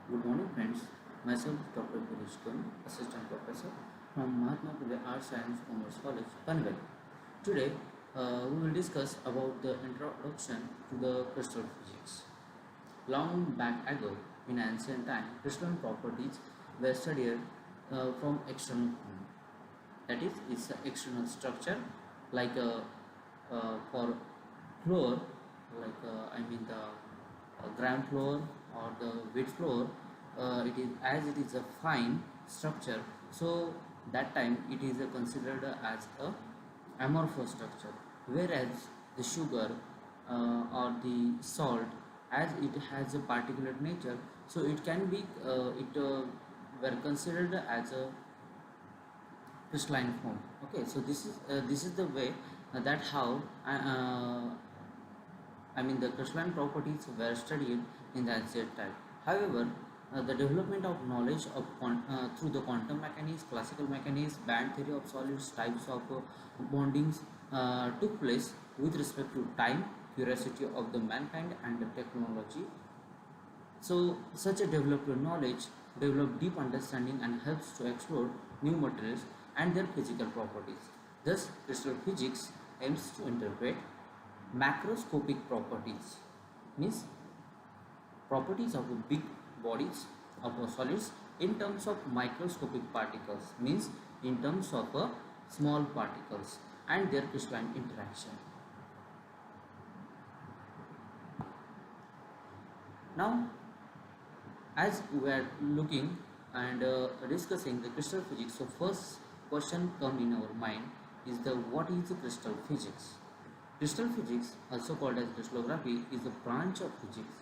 Good morning, friends. Myself, Dr. Girish, Assistant Professor from Mahatma Phule Arts Science Commerce College, Panvel. Today, we will discuss about the introduction to the crystal physics. Long back ago, in ancient time, crystalline properties were studied from external form. That is, its external structure, like for floor, like I mean the ground floor or the wet floor. It is as it is a fine structure, so that time it is considered as a amorphous structure, whereas the sugar or the salt, as it has a particular nature, so it can be it were considered as a crystalline form. Okay, so this is the way that how I mean the crystalline properties were studied in the ancient time. However, the development of knowledge of through the quantum mechanics, classical mechanics, band theory of solids, types of bondings took place with respect to time, curiosity of the mankind, and the technology. So, such a developed knowledge develops deep understanding and helps to explore new materials and their physical properties. Thus, crystal physics aims to interpret macroscopic properties, means properties of big bodies of solids in terms of microscopic particles, means in terms of small particles and their crystalline interaction. Now, as we are looking and discussing the crystal physics, so first question come in our mind is the what is the crystal physics? Crystal physics, also called as crystallography, is a branch of physics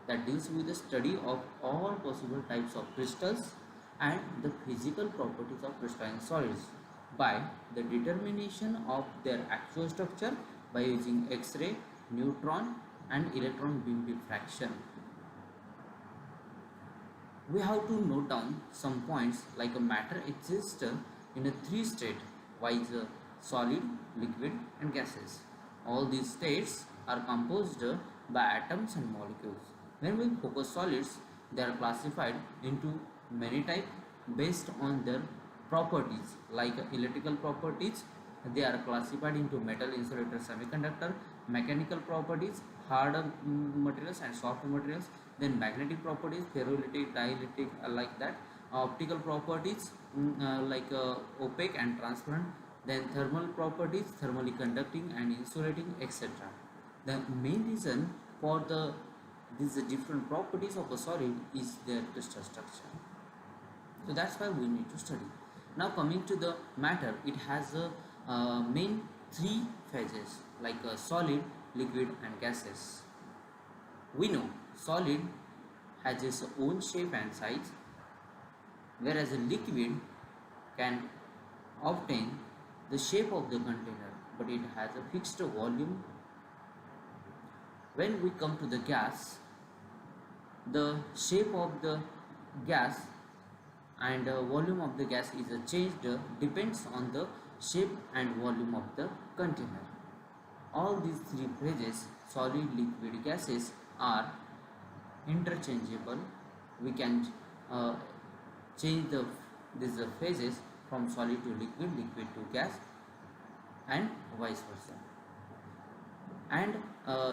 that deals with the study of all possible types of crystals and the physical properties of crystalline solids by the determination of their actual structure by using X-ray, neutron and electron beam diffraction. We have to note down some points like a matter exists in a three state wise solid, liquid and gases. All these states are composed by atoms and molecules. When we focus solids, they are classified into many types based on their properties like electrical properties. They are classified into metal, insulator, semiconductor, mechanical properties, hard materials and soft materials, then magnetic properties, ferroelectric, dielectric, like that, optical properties, like opaque and transparent, then thermal properties, thermally conducting and insulating, etc. The main reason for these different properties of a solid is their crystal structure. So that's why we need to study. Now coming to the matter, it has a main three phases like a solid, liquid and gases. We know solid has its own shape and size, whereas a liquid can obtain the shape of the container, but it has a fixed volume. When we come to the gas, the shape of the gas and volume of the gas is changed depends on the shape and volume of the container. All these three phases, solid, liquid, gases, are interchangeable. We can change these phases from solid to liquid, liquid to gas and vice versa. And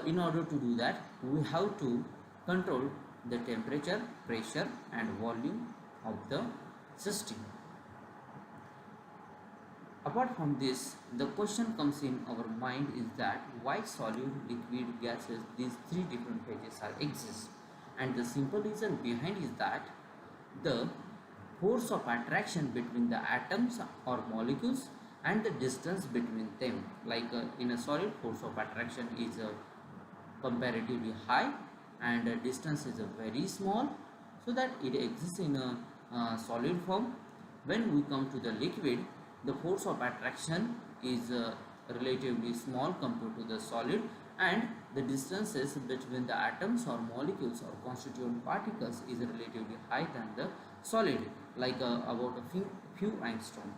in order to do that, we have to control the temperature, pressure and volume of the system. Apart from this, the question comes in our mind is that why solid, liquid, gases, these three different phases are exist, and the simple reason behind is that the force of attraction between the atoms or molecules and the distance between them, like in a solid, force of attraction is comparatively high and distance is very small, so that it exists in a solid form. When we come to the liquid, the force of attraction is relatively small compared to the solid, and the distances between the atoms or molecules or constituent particles is relatively high than the solid, like about a few angstrom.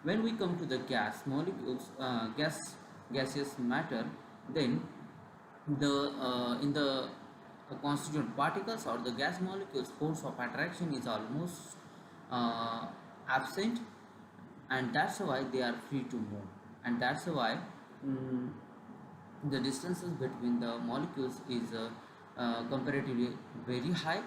When we come to the gas molecules, gaseous matter, then the in the constituent particles or the gas molecules, force of attraction is almost uh, absent, and that's why they are free to move, and that's why mm, the distances between the molecules is comparatively very high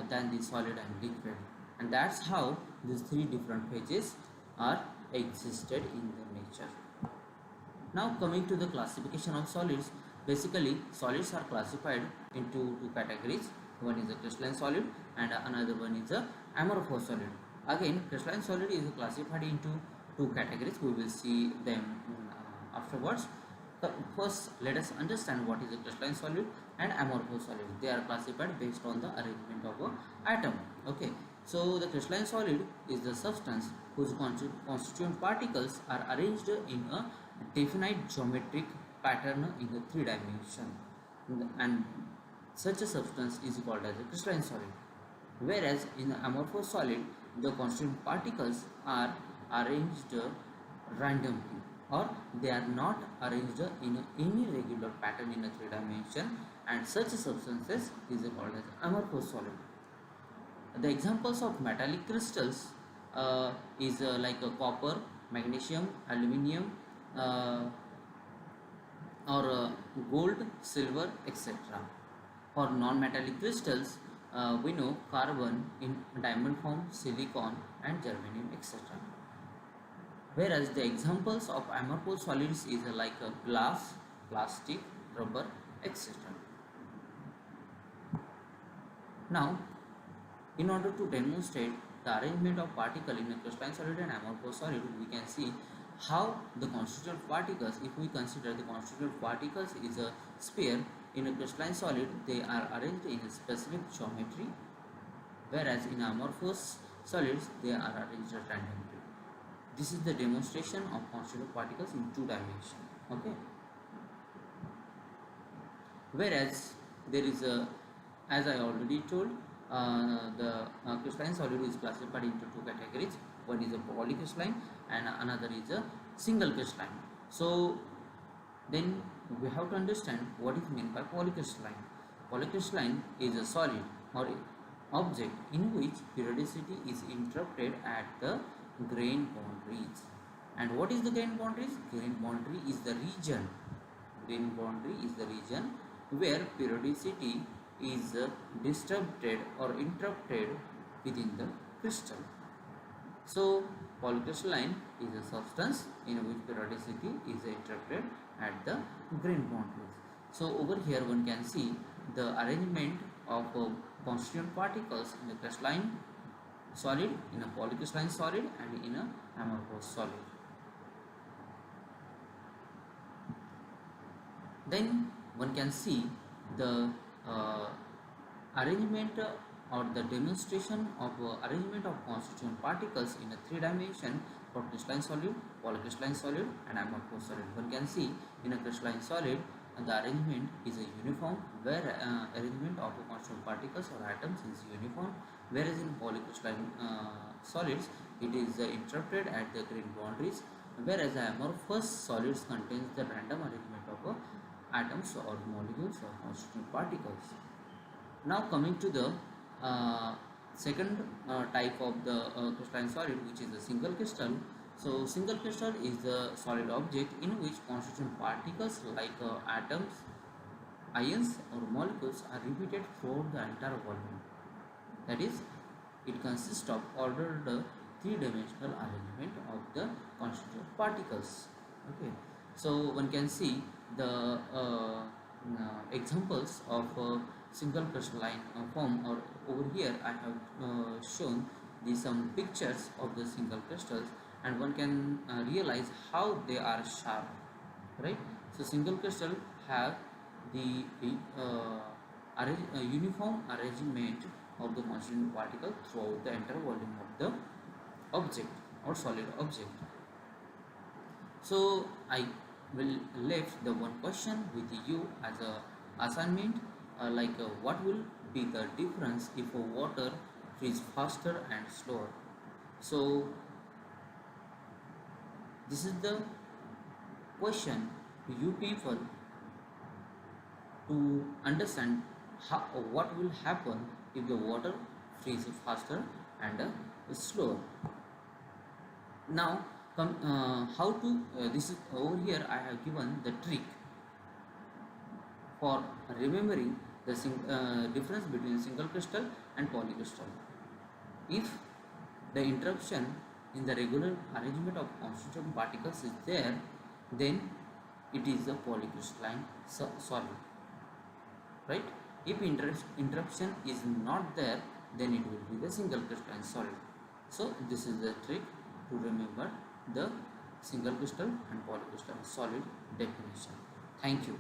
than the solid and liquid, and that's how these three different phases are existed in the nature. Now coming to the classification of solids, basically solids are classified into two categories. One is a crystalline solid and another one is a amorphous solid. Again, crystalline solid is classified into two categories. We will see them afterwards. First, let us understand what is a crystalline solid and amorphous solid. They are classified based on the arrangement of a atom. Okay, so the crystalline solid is the substance whose constituent particles are arranged in a definite geometric pattern in the three dimension, and such a substance is called as a crystalline solid. Whereas in the amorphous solid, the constituent particles are arranged randomly, or they are not arranged in any regular pattern in a three dimension, and such substances is called as amorphous solid. The examples of metallic crystals is like copper, magnesium, aluminium, uh, or gold, silver, etc. For non-metallic crystals, we know carbon in diamond form, silicon, and germanium, etc. Whereas the examples of amorphous solids is like glass, plastic, rubber, etc. Now, in order to demonstrate the arrangement of particle in a crystalline solid and amorphous solid, we can see how the constituent particles, if we consider the constituent particles is a sphere in a crystalline solid, they are arranged in a specific geometry, whereas in amorphous solids they are arranged randomly. This is the demonstration of constituent particles in two dimensions. Okay. Whereas there is a, as I already told, the crystalline solid is classified into two categories. One is a polycrystalline and another is a single crystalline. So then we have to understand what is meant by polycrystalline. Polycrystalline is a solid or object in which periodicity is interrupted at the grain boundaries. And what is the grain boundaries? Grain boundary is the region. Grain boundary is the region where periodicity is disrupted or interrupted within the crystal. So polycrystalline is a substance in which periodicity is interrupted at the grain boundaries. So over here one can see the arrangement of constituent particles in a crystalline solid, in a polycrystalline solid, and in a amorphous solid. Then one can see the arrangement or the demonstration of arrangement of constituent particles in a three dimension for crystalline solid, polycrystalline solid, and amorphous solid. One can see in a crystalline solid the arrangement is a uniform, where arrangement of constituent particles or atoms is uniform, whereas in polycrystalline solids it is interrupted at the grain boundaries, whereas amorphous solids contains the random arrangement of atoms or molecules or constituent particles. Now coming to the second type of the crystalline solid, which is a single crystal. So single crystal is the solid object in which constituent particles like atoms, ions or molecules are repeated throughout the entire volume. That is, it consists of ordered three-dimensional arrangement of the constituent particles. Okay, so one can see the examples of single crystalline form, or over here I have shown some pictures of the single crystals, and one can realize how they are sharp, right? So single crystal have the uniform arrangement of the constituent particle throughout the entire volume of the object or solid object. So I will left the one question with you as a assignment, what will be the difference if water freezes faster and slower. So this is the question to you people to understand how, what will happen if the water freezes faster and slower. Now how to this is over here I have given the trick for remembering the difference between single crystal and polycrystal. If the interruption in the regular arrangement of constituent particles is there, then it is a polycrystalline solid, right? If interruption is not there, then it will be the single crystalline solid. So this is the trick to remember the single crystal and polycrystalline solid definition. Thank you.